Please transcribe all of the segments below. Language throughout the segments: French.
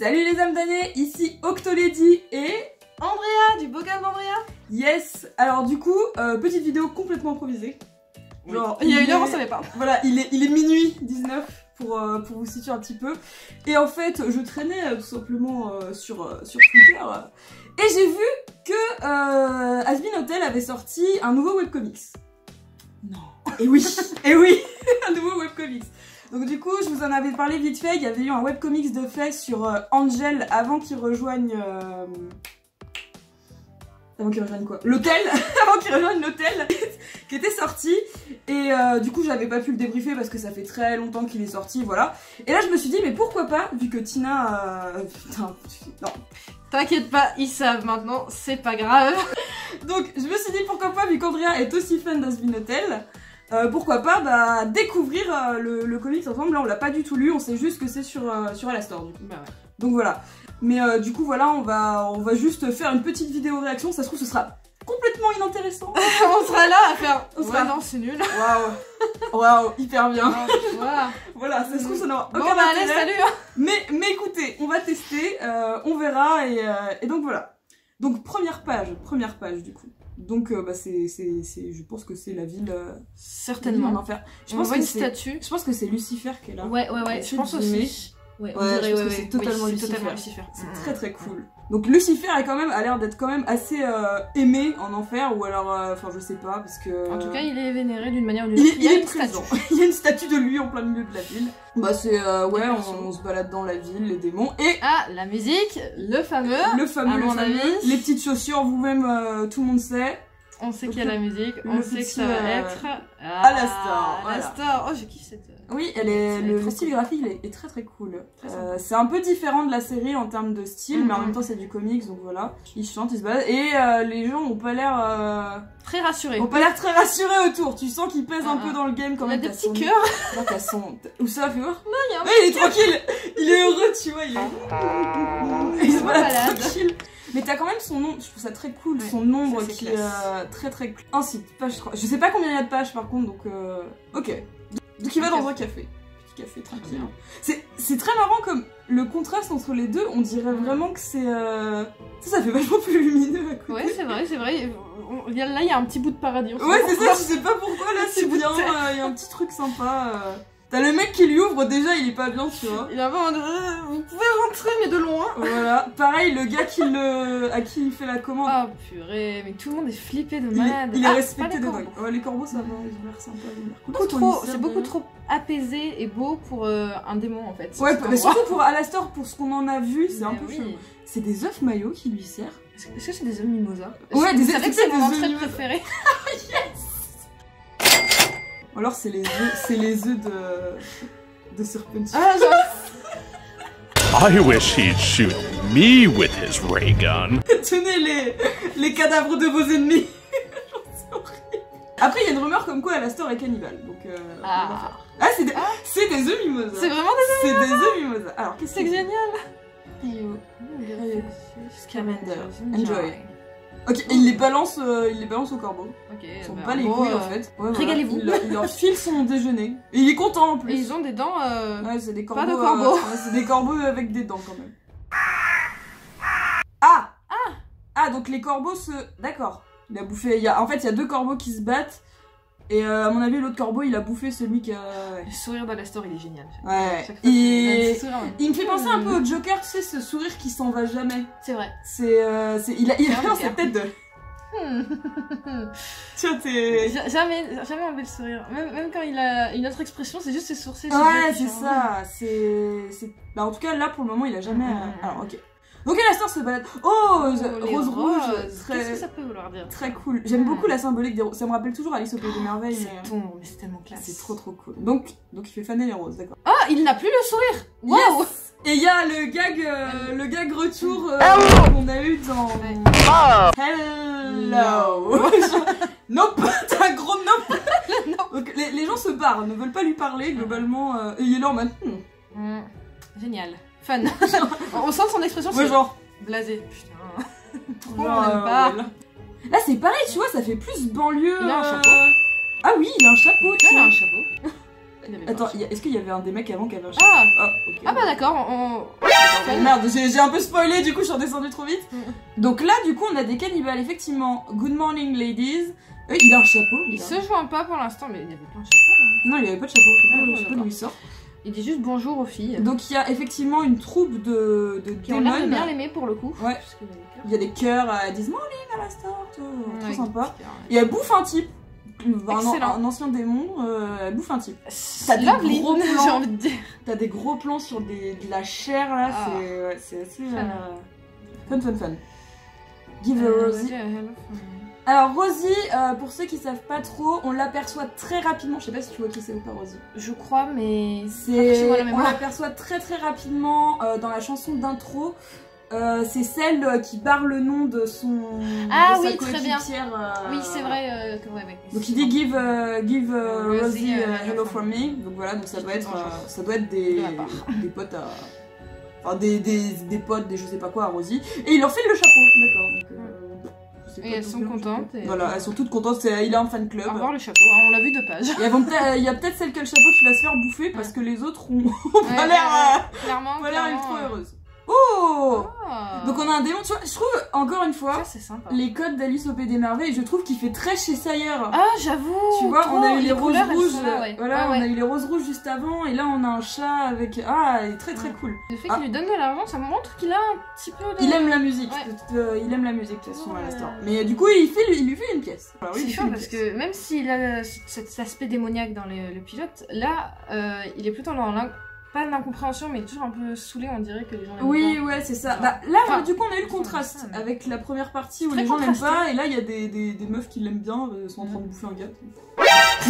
Salut les âmes damnées, ici Octolady et Andrea, du bocal d'Andrea. Yes. Alors du coup, petite vidéo complètement improvisée. Genre, il y a une heure, on savait pas. Voilà, il est minuit 19 pour vous situer un petit peu. Et en fait, je traînais tout simplement sur Twitter et j'ai vu que Hazbin Hotel avait sorti un nouveau webcomics. Non. Et oui, et oui, un nouveau webcomics. Donc du coup, je vous en avais parlé vite fait, il y avait eu un webcomics de fait sur Angel avant qu'il rejoigne... Avant qu'il rejoigne quoi? L'hôtel. Avant qu'il rejoigne l'hôtel qui était sorti. Et du coup, j'avais pas pu le débriefer parce que ça fait très longtemps qu'il est sorti, voilà. Et là, je me suis dit, mais pourquoi pas, vu que Tina... Putain, non. T'inquiète pas, ils savent maintenant, c'est pas grave. Donc, je me suis dit, pourquoi pas, vu qu'Andrea est aussi fan d'Hazbin Hotel, pourquoi pas découvrir le comics ensemble. Là on l'a pas du tout lu, on sait juste que c'est sur Alastor du coup. Bah ouais. Donc voilà. Mais du coup voilà, on va juste faire une petite vidéo réaction, ça se trouve ce sera complètement inintéressant. On sera là à faire... Ouais, non c'est nul. Waouh. Waouh, hyper bien. Voilà. Voilà, ça se trouve ça n'aura Bon aucun bah allez, intérêt. salut. Mais écoutez, on va tester, on verra et donc voilà. Donc première page du coup. Donc je pense que c'est la ville certainement en enfer. Je on pense voit que une statue. Je pense que c'est Lucifer qui est là. Ouais, je pense aussi. Ouais, on ouais, dirait, je pense que c'est totalement Lucifer. C'est très très cool. Donc Lucifer est quand même, a l'air d'être quand même assez aimé en enfer, ou alors, enfin je sais pas, parce que... En tout cas, il est vénéré d'une manière ou d'une autre. Il est présent. Il y a une statue de lui en plein milieu de la ville. Bah c'est, ouais, on se balade dans la ville, les démons, et... Ah, la musique, le fameux, à mon avis. Les petites chaussures, vous-même, tout le monde sait. On sait qu'il y a la musique, on sait que ça va être... Alastor. Alastor, oh je kiffe cette... Oui, le style graphique est très très cool. C'est un peu différent de la série en termes de style, mais en même temps c'est du comics, donc voilà. Ils chantent, ils se baladent, et les gens ont pas l'air... très rassurés. Ont pas l'air très rassurés autour, tu sens qu'ils pèsent un peu dans le game quand même. Il y a des petits cœurs. Là t'as son... Où ça, fais voir? Non, il y a un il est tranquille, il est heureux, tu vois, il se balade tranquille. Mais t'as quand même son nom, je trouve ça très cool, son nombre qui est très très cool. Ensuite, page 3. Je sais pas combien il y a de pages par contre, donc ok. Donc il va dans un café. Petit café tranquille. C'est très marrant comme le contraste entre les deux, on dirait vraiment que c'est... Ça fait vachement plus lumineux à côté. Ouais, c'est vrai. Là, il y a un petit bout de paradis. Ouais, c'est ça, je sais pas pourquoi, là c'est bien, il y a un petit truc sympa. T'as le mec qui lui ouvre, déjà il est pas bien, tu vois. Il a vraiment vous pouvez rentrer mais de loin. Voilà, pareil, le gars à qui il fait la commande. Oh purée, mais tout le monde est flippé de malade. Il est respecté de dingue. Ouais, les corbeaux ça va, ils ont l'air sympas. C'est beaucoup trop apaisé et beau pour un démon en fait. Ouais, mais surtout pour Alastor, pour ce qu'on en a vu, c'est un peu chelou. C'est des œufs maillots qui lui servent. Est-ce que c'est des œufs mimosa? Ouais, des œufs, c'est mon entrée préférée. Yes. Alors c'est les œufs de Serpentine. I wish he'd shoot me with his ray gun. Tenez les cadavres de vos ennemis. C'est horrible. Après il y a une rumeur comme quoi Alastor est cannibale, donc c'est des œufs mimosa. C'est vraiment des œufs mimosa. C'est des œufs mimosa. Alors qu'est-ce que c'est génial. Scamander, enjoy. Ok, il les balance au corbeau. Ok. Ils sont pas les couilles en fait. Ouais, régalez-vous. Il leur file son déjeuner. Et il est content en plus. Et ils ont des dents. Ouais, c'est des corbeaux. Pas de corbeaux. C'est des corbeaux avec des dents quand même. Ah, donc les corbeaux se. D'accord. Il a bouffé. En fait, il y a deux corbeaux qui se battent. Et à mon avis, l'autre corbeau, il a bouffé celui qui a... Le sourire d'Alastor, il est génial. Ouais. Il me fait penser un peu au Joker, tu sais, ce sourire qui s'en va jamais. C'est vrai. Il a vraiment cette tête de... Tiens, t'es... Jamais enlevé le sourire. Même quand il a une autre expression, c'est juste ses sourcils. Ouais, c'est ça. Bah, en tout cas, là, pour le moment, il a jamais... Alors, ok. Donc Alastor se balade. Oh, rose rouge. Qu'est-ce que ça peut vouloir dire? Très cool. J'aime beaucoup la symbolique des roses. Ça me rappelle toujours Alice au Pays des Merveilles. Mais c'est tellement classe. C'est trop cool. Donc il fait faner les roses, d'accord. Ah, il n'a plus le sourire. Wow. Yes. Et il y a le gag retour qu'on a eu dans... Hello. Nope. T'as un gros nope. Donc les gens se barrent, ne veulent pas lui parler globalement. Et il est là en mode... Génial. Fun. On sent son expression, c'est genre blasé. Putain. On n'aime pas. Là c'est pareil, tu vois, ça fait plus banlieue. Il a un chapeau. Ah oui, il a un chapeau. Il a un chapeau. qu'il avait Attends, pas. est-ce qu'il y avait un des mecs avant qui avait un chapeau? Ah, Ok. ah bah d'accord, Merde, j'ai un peu spoilé, du coup je suis redescendue trop vite. Donc là, du coup, on a des cannibales, effectivement. Good morning, ladies. Il a un chapeau. Il a. se joint pas pour l'instant, mais il avait pas un chapeau. Non, il avait pas de chapeau, je sais pas d'où il sort. Il dit juste bonjour aux filles. Donc il y a effectivement une troupe de Qui ont l'air de démons. bien l'aimer pour le coup. Ouais. Parce qu'il a des cœurs. Il y a des cœurs, elles disent morning à la start, trop Avec sympa. des petits cœurs, Et elle bouffe un type. Excellent. Un ancien démon, elle bouffe un type. C'est des lovely, gros plans. j'ai envie de dire. T'as des gros plans sur de la chair là, Ah. c'est assez Fun. fun. Give a Rosie. Alors Rosie, pour ceux qui savent pas trop, on l'aperçoit très rapidement. Je sais pas si tu vois qui c'est ou pas Rosie. Je crois, mais C'est, la on mémoire. l'aperçoit très rapidement dans la chanson d'intro. C'est celle qui barre le nom de son. Ah de sa oui, très bien. coéquipière, Oui, c'est vrai que ouais. Donc il dit give Rosie, Rosie hello hello from me. Donc voilà, donc ça doit être De ma part. des potes à. Enfin des potes, des je sais pas quoi à Rosie. Et il leur file le chapeau, d'accord. Donc, je sais Et pas elles d'où sont vient le contentes. chapeau. Et... Voilà, elles sont toutes contentes, il a un fan club. Au revoir le chapeau, hein, on l'a vu de page. Et il y a peut-être celle qui a le chapeau qui va se faire bouffer parce que les autres ont pas Ouais, l'air clairement, pas l'air clairement, ultra heureuses. Oh Ah. Donc on a un démon, tu vois, je trouve encore une fois Ça c'est sympa. les codes d'Alice au Pays des Merveilles, je trouve qu'il fait très chez Sayer. Ah j'avoue. Tu vois, on a eu les roses couleurs, elles rouges, sont là, ouais. voilà, Ouais, on a eu les roses rouges juste avant, et là on a un chat avec, ah, il est très cool. Le fait qu'il lui donne de l'argent, ça me montre qu'il a un petit peu de... Il aime la musique, Ouais. il aime la musique de toute façon à Ouais. l'instant. Mais du coup il lui fait une pièce. Alors, oui, il C'est lui fait chaud une parce pièce. que même s'il a cet aspect démoniaque dans le pilote, là, il est plutôt dans pas l'incompréhension, mais toujours un peu saoulé, on dirait que les gens l'aiment Oui, pas. ouais, c'est ça. Genre. Bah, là, Enfin, du coup, on a eu le contraste ça, mais- avec la première partie où Très les gens l'aiment contrasté. pas, et là, il y a des meufs qui l'aiment bien, sont en train de bouffer un gars.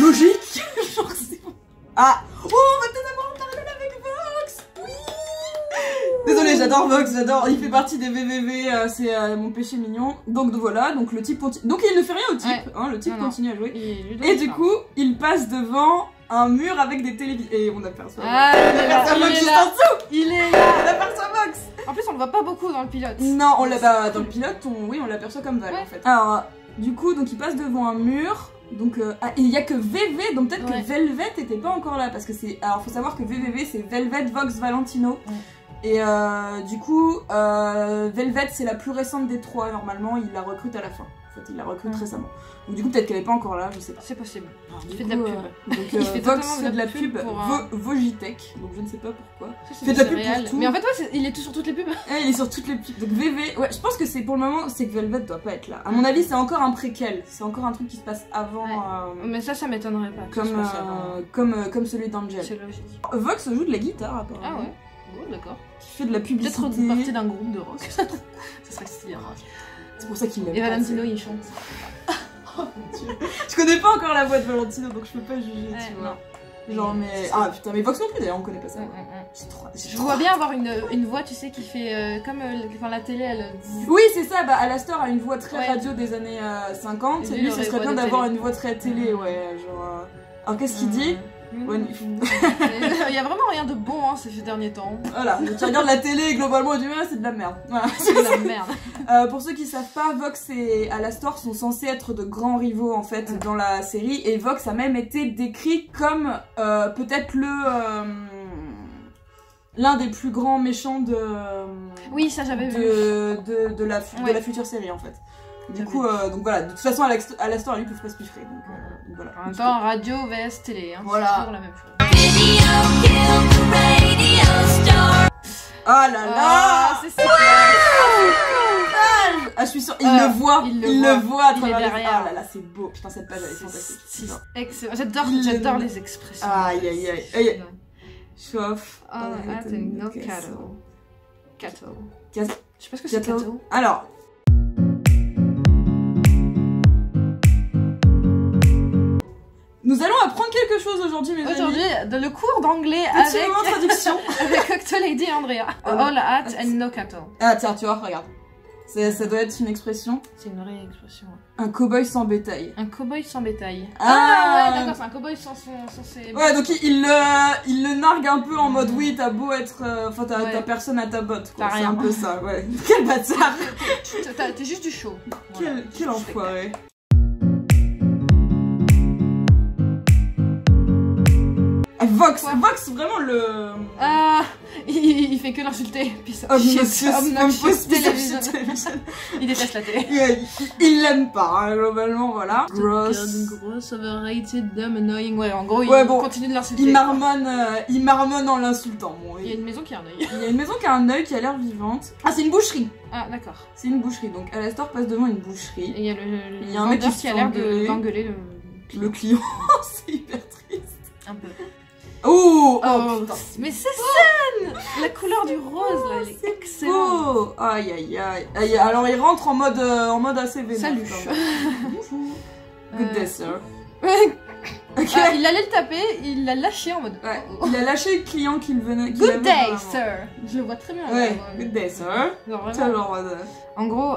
Logique. Genre, c'est bon. Ah. Oh, on va peut-être avoir un parallèle avec Vox. Oui. Désolée, j'adore Vox, j'adore. Il fait partie des VVV, c'est mon péché mignon. Donc voilà, donc le type continue. Donc il ne fait rien au type, Ouais. hein, le type Non, non. continue à jouer. Il lui donne Et du ça. coup, il passe devant un mur avec des télévisions. Et on aperçoit. Ah, il est là, On aperçoit il Vox est juste là. en dessous. Il est là. On aperçoit Vox. En plus, on le voit pas beaucoup dans le pilote. Non, on l'a pas dans le pilote, on l'aperçoit comme Val Ouais. en fait. Alors, du coup, donc il passe devant un mur. Donc, et il y a que VV, donc peut-être Ouais. que Velvet était pas encore là parce que c'est. Alors, faut savoir que VVV c'est Velvet Vox Valentino. Ouais. Et du coup, Velvet c'est la plus récente des trois normalement, il la recrute à la fin. En fait, il la recrute Ouais. récemment. Donc, du coup, peut-être qu'elle est pas encore là, je sais pas. C'est possible. Du Il fait coup, de la pub. Donc, Il fait Vox totalement fait de la pub, pour, Vogitech, donc je ne sais pas pourquoi. Ça, c'est Fait de des la pub pour céréales. tout. Mais en fait, ouais, il est tout sur toutes les pubs. Il est sur toutes les pubs. Donc VV, ouais, je pense que c'est pour le moment, c'est que Velvet doit pas être là. À mon avis, c'est encore un préquel. C'est encore un truc qui se passe avant, Ouais. Mais ça m'étonnerait pas. que ça se passe avant. comme celui d'Angel. C'est logique. Vox joue de la guitare apparemment. Ah ouais. Bon, d'accord. Qui fait de la publicité. Peut-être partie d'un groupe de rock. Ça serait stylé. C'est pour ça qu'il l'aime. Et pas, Valentino, c'est- il chante. Oh mon Dieu. Je connais pas encore la voix de Valentino, donc je peux pas juger, Ouais, tu vois. non. Genre, mais. Ah putain, mais Vox non plus d'ailleurs, on connaît pas ça. Je vois bien avoir une voix, tu sais, qui fait comme enfin, la télé, elle. Oui, c'est ça, bah Alastor a une voix très Ouais. radio des années 50, Et et lui, lui, il ce aurait serait voix bien de d'avoir télé. une voix très télé, ouais, genre. Alors qu'est-ce qu'il dit? Ouais. Il y a vraiment rien de bon hein, ces derniers temps. Voilà, tu regardes la télé et globalement du c'est de la merde. Voilà. C'est de la merde. Pour ceux qui savent pas, Vox et Alastor sont censés être de grands rivaux en fait dans la série, et Vox a même été décrit comme peut-être l'un des plus grands méchants de Oui, ça j'avais vu. de la Ouais. future série en fait. Du J'avais coup, donc voilà, de toute façon Alastor et lui peuvent pas se piffrer, donc voilà. En même temps, radio vs télé, hein, Voilà. c'est toujours la même chose. Oh là là. Ah, c'est super. Ah, je suis sûre, il le voit, il il le le voit à il travers est les... derrière. Ah là là, c'est beau. Putain, cette page, elle est fantastique. C'est Genre. excellent. Il J'adore le- les expressions. Aïe, aïe, aïe. Aïe. Chauffe. Oh, attends, no cattle. Cattle. Cat- Je sais pas ce que c'est Cattle. cattle. Alors. Nous allons apprendre quelque chose aujourd'hui, mes Aujourd'hui, amis. dans le cours d'anglais Petit avec, moment traduction. avec Octolady et Andrea. All hat and no cattle. Ah tiens, tu vois, regarde. Ça doit être une expression. C'est une vraie expression. Un cow-boy sans bétail. Un cow-boy sans bétail. Ah, ouais, d'accord, c'est un cow-boy sans ses... Ouais, donc il le nargue un peu en mode oui, t'as beau être. Enfin, t'as Ouais. personne à ta botte, quoi. T'as C'est rien. un peu ça, ouais. Quel bâtard. T'es juste du show. Voilà. Quel enfoiré. Vox, Quoi Vox, vraiment le... Ah, il fait que l'insulter. Puis ça. Obnoxious télévision. télévision. Il déteste la télé. Il l'aime pas, hein, globalement, voilà. Gross, overrated, dumb, annoying. Ouais, en gros, Ouais, il bon, continue de l'insulter. Il marmonne en l'insultant. Bon, Il y a une maison qui a un œil. il y a une maison qui a un œil qui a l'air vivante. Ah, c'est une boucherie. Ah, d'accord. C'est une boucherie, donc Alastor passe devant une boucherie. Et il y a Il y a un mec vendeur qui qui a se l'air fait engueuler. d'engueuler Le client, c'est hyper triste. un peu. Oh, Oh, putain. mais c'est scène. La couleur du rose, là, elle est excellente. Oh, aïe aïe aïe. Alors il rentre en mode assez vénère. Salut. quand même. Bonjour. Good day, sir. Ok. Ah, il allait le taper, il l'a lâché en mode. Ouais. Il a lâché le client qu'il venait. qu'il Good avait day, vraiment. sir. Je le vois très bien. Ouais. là, Good day, sir. Genre, vraiment. Tu as le droit de... En gros,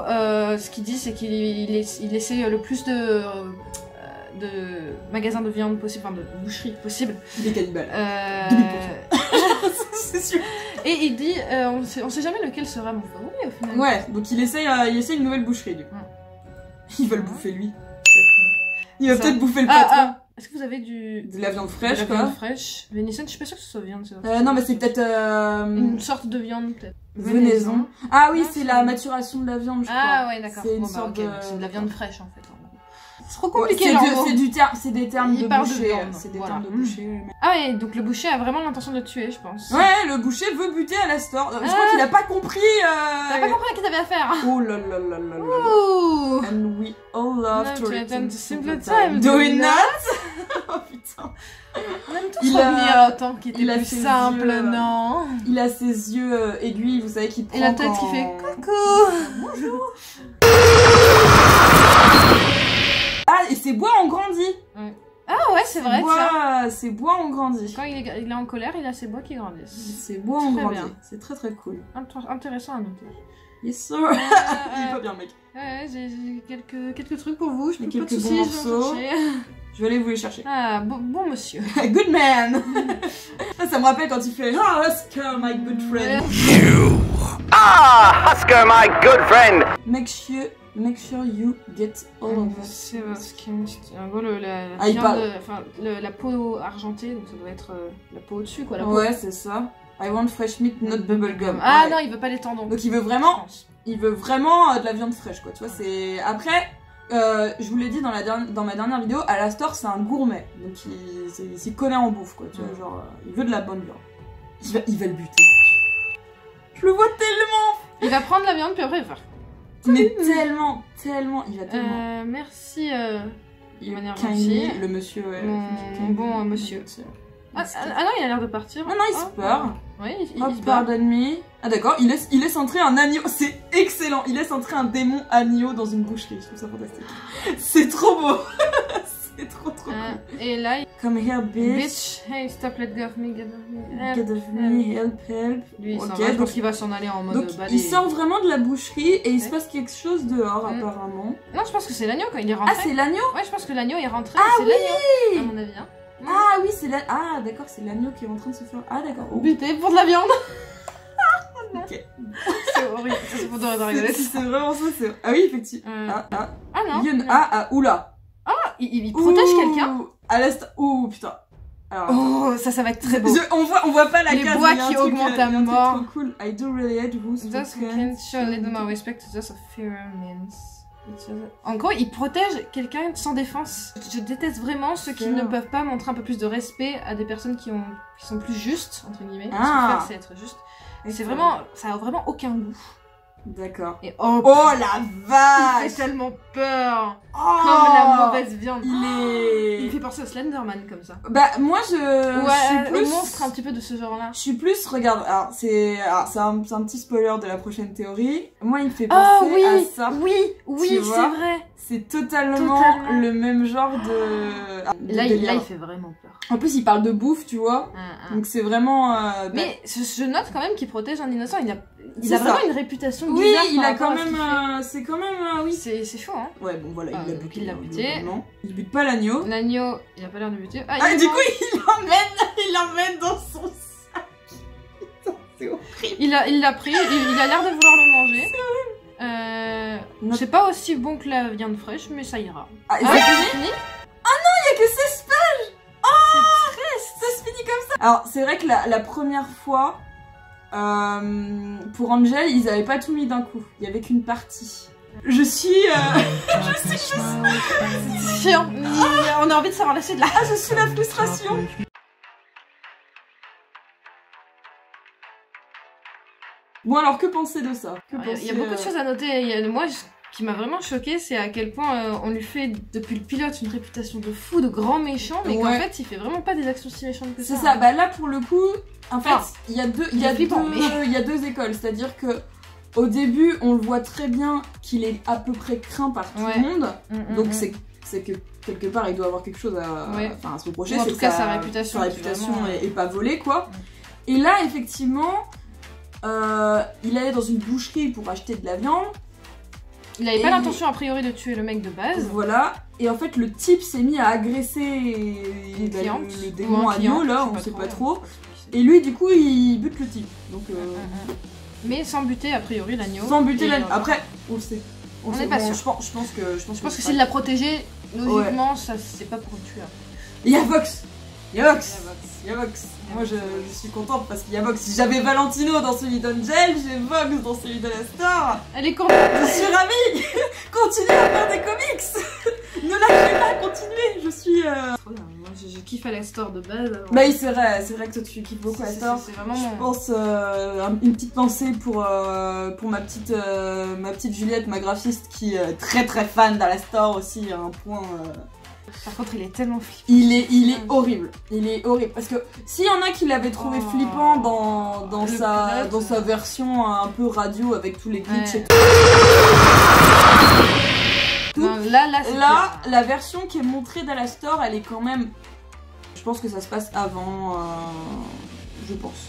ce qu'il dit, c'est qu'il essaie le plus de magasins de viande possible, enfin de boucheries possible. Des cannibales. 2000%. C'est sûr. Et il dit, on sait jamais lequel sera mon favori au final. Ouais, donc il essaye une nouvelle boucherie du coup. Il va le bouffer lui. Il va Ça. peut-être bouffer le patron. Est-ce que vous avez De la viande de fraîche la quoi. viande fraîche Venison, je suis pas sûre que ce soit viande. Non mais c'est peut-être... une sorte de viande peut-être. Venaison. Ah oui, Non, c'est c'est- la maturation de la viande je crois. Ah ouais, d'accord. C'est une Bon, bah, sorte ok, de... donc c'est de la viande fraîche en fait. C'est trop Ouais, compliqué c'est là. c'est des termes Il de parle de boucher. viande, C'est des voilà. termes de boucher. Ah ouais, donc le boucher a vraiment l'intention de le tuer, je pense. Ouais, le boucher veut buter Alastor. Je crois qu'il a pas compris. T'as pas compris à qui t'avais affaire. Oh là là là là là. Ouh. And we all love No, to to return return to to simple simple time. time. Do Do it it not? Oh putain. On aime tous Il revenir a- au temps qui était il a plus ses simple, yeux, non? Il a ses yeux aiguilles, vous savez, qui prend Et la tête quand- qui fait coucou. Bonjour. Ah, et ses bois ont grandi. Ah ouais, c'est vrai ça. Ses bois ont grandi. Quand il est en colère, il a ses bois qui grandissent. Ses bois ont Très grandi. bien. C'est très très cool. Intéressant à noter. Yes sir. Ouais, Il est pas bien mec. ouais, j'ai quelques trucs pour vous. Je peux Et pas quelques de soucis, bons je vais en morceaux. chercher. Je vais aller vous les chercher. Ah, bon monsieur. Good man. Ça me rappelle quand il fait Ah, Oscar, my good friend. You. Ah, Husker, my good friend. Make sure you get all of us. C'est ce qui me... En gros, la Ah, il viande, parle. enfin, la peau argentée, donc ça doit être la peau au-dessus, quoi. La peau. Ouais, c'est ça. I want fresh meat, not bubblegum. Ah Ouais. non, il veut pas les tendons. Donc il veut je vraiment, pense. de la viande fraîche, quoi. Tu vois, c'est après. Je vous l'ai dit dans ma dernière vidéo, Alastor c'est un gourmet, donc il s'y connaît en bouffe, quoi. Tu vois, genre il veut de la bonne viande. Il va le buter. Je le vois tellement. Il va prendre la viande, puis après il va faire. Mais tellement, il va tellement. Merci, de manière Kindly, gentille. le monsieur, ouais. Mon bon monsieur. Ah non, il a l'air de partir. Non, il se perd. Oui, il Oh, se barre. pardon me. Ah d'accord, il laisse entrer un agneau. C'est excellent. Il laisse entrer un démon agneau dans une boucherie. Je trouve ça fantastique. C'est trop beau. C'est trop cool. Et là, il... Come here, bitch. Bitch, hey, stop, let go of me, get off me. Get off me, help. Lui, il s'en Ok, va, je donc- pense qu'il va s'en aller en mode Donc balai. il sort vraiment de la boucherie et il se Ouais. passe quelque chose dehors Mm. apparemment. Non, je pense que c'est l'agneau quand il est rentré. Ah c'est l'agneau. Ouais, je pense que l'agneau est rentré. Ah c'est l'agneau, à mon avis. Hein. Ah oui c'est ah d'accord c'est l'agneau qui est en train de se faire. Ah d'accord. Oh. Buté pour de la viande. Ok. C'est horrible. Ça, c'est pour de rigoler. C'est vraiment ça. Ah oui effectivement. Ah non. Il y a oula. Il protège quelqu'un. À l'instant. Ouh putain. Alors, Oh, ça va être très beau. on voit pas la Les case, bois mais il y a un qui truc, augmentent il y a à un truc mort. trop cool. I do really hate who's Those who spoken. can't show a little more respect to those of fear means. En gros, il protège quelqu'un sans défense. Je déteste vraiment ceux qui ne peuvent pas montrer un peu plus de respect à des personnes qui sont plus justes, entre guillemets. Parce que faire, c'est être juste. C'est vraiment, ça a vraiment aucun goût. D'accord. Et Oh la il vache. fait tellement peur. Oh, Comme la mauvaise viande. Il Il me est. fait penser au Slenderman comme ça. Bah moi je Ouais, suis plus au monstre un petit peu de ce genre-là. Je suis plus, regarde, alors c'est un petit spoiler de la prochaine théorie. Moi, il me fait penser Ah oui, à ça. oui, Tu c'est vois vrai. C'est totalement Totalement. le même genre de Là, délire. il fait vraiment peur. En plus, il parle de bouffe, tu vois. Donc c'est vraiment. Mais je note quand même qu'il protège un innocent. Il a C'est vraiment ça. une réputation oui, bizarre. il par a rapport quand à ce qu'il même. fait. C'est quand même. Oui. C'est chaud, hein. Ouais, bon voilà, il l'a donc buté. il l'a buté. globalement. Il bute pas l'agneau. L'agneau, il a pas l'air de buter. Ah, il est du mort. coup, il l'emmène dans son sac. Putain, c'est horrible. Il l'a pris, il a l'air de vouloir le manger. C'est pas aussi bon que la viande fraîche, mais ça ira. Ah, Ah, c'est c'est fini. fini. Il y a que 16 pages. Oh, ça se finit comme Alors, c'est vrai que la première fois, pour Angel, ils avaient pas tout mis d'un coup. Il y avait qu'une partie. Je suis... C'est chiant. On a envie de savoir la suite là. Ah, je suis la frustration. Bon, alors, que penser de ça? Il y a beaucoup de choses à noter. Moi, qui m'a vraiment choquée, c'est à quel point on lui fait, depuis le pilote, une réputation de fou, de grand méchant, mais qu'en fait, il fait vraiment pas des actions si méchantes que ça. C'est ça, bah là, pour le coup, en fait, il y a deux écoles, c'est-à-dire que au début, on le voit très bien qu'il est à peu près craint par tout le monde, donc c'est que quelque part, il doit avoir quelque chose à se reprocher, en tout cas, sa réputation est pas volée, quoi. Et là, effectivement, il allait dans une boucherie pour acheter de la viande. Il avait pas l'intention a priori de tuer le mec de base. Voilà. Et en fait, le type s'est mis à agresser le démon agneau, là, on sait pas trop. Et lui, du coup, il bute le type. Donc, mais sans buter a priori l'agneau. Sans buter l'agneau. Après, on le sait. On n'est pas sûr. Je pense que s'il l'a protégé, logiquement, ça c'est pas pour le tuer. Il y a Vox. Moi je suis contente parce qu'il y a Vox. Si j'avais Valentino dans celui d'Angel, j'ai Vox dans celui de Alastor. Elle est contente. Je suis ravie. Continuez à faire des comics. Ne lâchez pas, continuez. Je suis... Moi je kiffe Alastor de base. Alors... Bah oui, c'est vrai que toi tu kiffes beaucoup Alastor. C'est vraiment Je pense une petite pensée pour ma petite Juliette, ma graphiste, qui est très très fan d'Alastor aussi, à un point... Par contre, il est tellement flippant. Il est horrible. Il est horrible. Parce que s'il y en a qui l'avaient trouvé flippant dans sa version un peu radio avec tous les glitches et tout. Non, là, la version qui est montrée d'Alastor, elle est quand même... Je pense que ça se passe avant...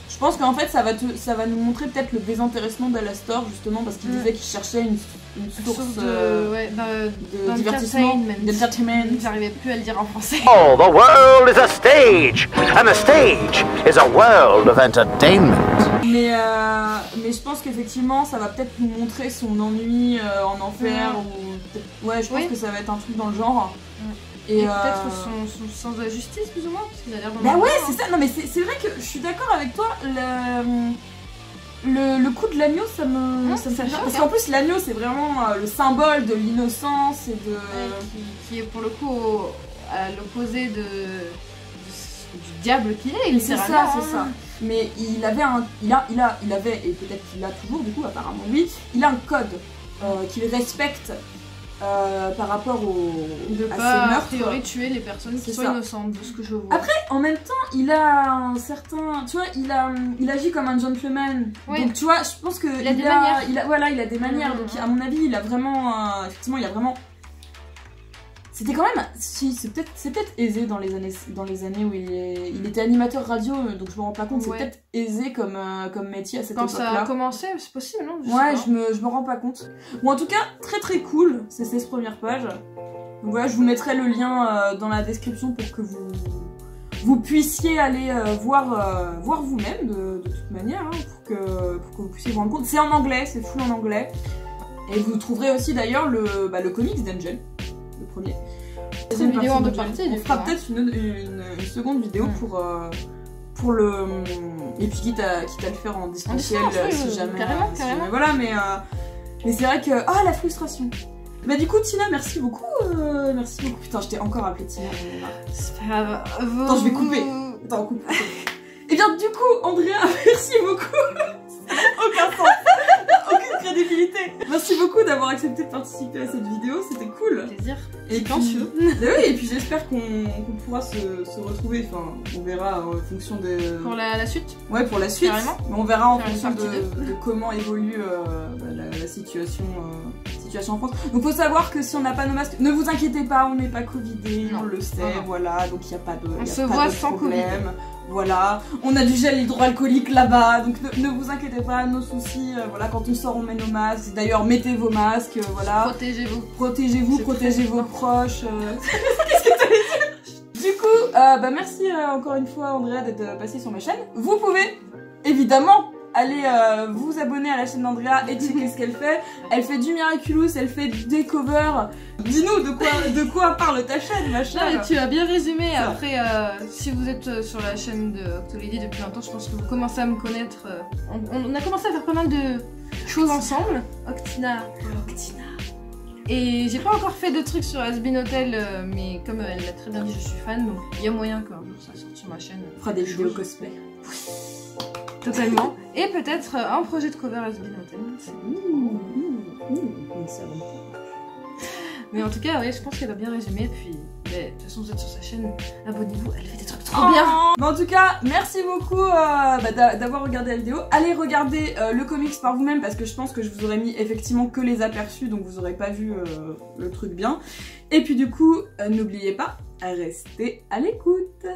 Je pense qu'en fait ça va nous montrer peut-être le désintéressement d'Alastor, justement parce qu'il disait qu'il cherchait une source de divertissement, d'entertainment. J'arrivais plus à le dire en français. Oh, the world is a stage, and the stage is a world of entertainment. Mais je pense qu'effectivement ça va peut-être nous montrer son ennui en enfer ou je pense que ça va être un truc dans le genre. Et peut-être son sens de la justice, plus ou moins, parce qu'il a l'air dans Bah ouais, c'est ça. Non mais c'est vrai que je suis d'accord avec toi. Le coup de l'agneau, ça me fait rire. Parce qu'en plus, l'agneau, c'est vraiment le symbole de l'innocence et de... qui est pour le coup à l'opposé du diable qu'il est, littéralement. C'est ça. Mais il avait et peut-être qu'il l'a toujours, du coup, apparemment oui, il a un code qu'il respecte. Par rapport de à pas ses meurtres, a priori tuer les personnes qui sont innocentes, de ce que je vois. Après, en même temps, il a un certain, tu vois, il agit comme un gentleman. Donc tu vois, je pense que il a des manières. Donc à mon avis, il a vraiment, effectivement, il a vraiment. C'était quand même, c'est peut-être aisé dans les années où il était animateur radio, donc je me rends pas compte. C'est peut-être aisé comme métier à cette époque-là. Quand ça a commencé, c'est possible, non? Je me rends pas compte. Bon, en tout cas, très très cool, ces 16 premières pages. Donc voilà, je vous mettrai le lien dans la description pour que vous puissiez aller voir vous-même de toute manière, hein, pour que vous puissiez vous rendre compte. C'est en anglais, c'est full en anglais. Et vous trouverez aussi d'ailleurs le comics d'Angel. Le premier. C'est une vidéo en deux parties. On fera peut-être une seconde vidéo pour le... Et puis quitte à le faire en distanciel si jamais... Carrément. Voilà, mais c'est vrai que... Ah, la frustration. Bah du coup, Tina, merci beaucoup. Putain, je t'ai encore appelé Tina. C'est pas grave. Attends, je vais couper. Attends, coupe. Et bien du coup, Andrea, merci beaucoup. Aucun sens. Aucune crédibilité. Merci beaucoup d'avoir accepté de participer à cette vidéo, c'était cool. Plaisir. Et puis, et puis j'espère qu'on pourra se retrouver, enfin on verra en fonction de... Pour la suite. Ouais, pour la suite. Carrément. Mais on verra en fonction de comment évolue la situation en France. Donc faut savoir que si on n'a pas nos masques, ne vous inquiétez pas, on n'est pas covidé, on le sait, voilà, donc il n'y a pas de problème. On se voit sans Covid. Voilà, on a du gel hydroalcoolique là-bas, donc ne vous inquiétez pas, nos soucis, voilà, quand on sort on met nos masques, d'ailleurs mettez vos masques, voilà. Protégez-vous, protégez vos proches. Qu'est-ce que t'allais dire? Du coup, merci encore une fois Andrea d'être passée sur ma chaîne. Vous pouvez évidemment allez vous abonner à la chaîne d'Andrea et checker ce qu'elle fait. Elle fait du Miraculous, elle fait des covers. Dis-nous de quoi parle ta chaîne, ma chère. Tu as bien résumé. Ça. Après, si vous êtes sur la chaîne de Octolady depuis longtemps, je pense que vous commencez à me connaître. On a commencé à faire pas mal de choses ensemble. Octina. Et j'ai pas encore fait de trucs sur Has-Been Hotel, mais comme elle l'a très bien dit, je suis fan, donc il y a moyen qu'un jour ça sorte sur ma chaîne. On fera des vidéos cosplay. Totalement. Et peut-être un projet de cover Has-Been Hotel. Mais en tout cas, ouais, je pense qu'elle a bien résumé. Puis, de toute façon, vous êtes sur sa chaîne, abonnez-vous, elle fait des trucs trop bien. Mais en tout cas, merci beaucoup d'avoir regardé la vidéo. Allez regarder le comics par vous-même parce que je pense que je vous aurais mis effectivement que les aperçus, donc vous aurez pas vu le truc bien. Et puis du coup, n'oubliez pas, restez à l'écoute.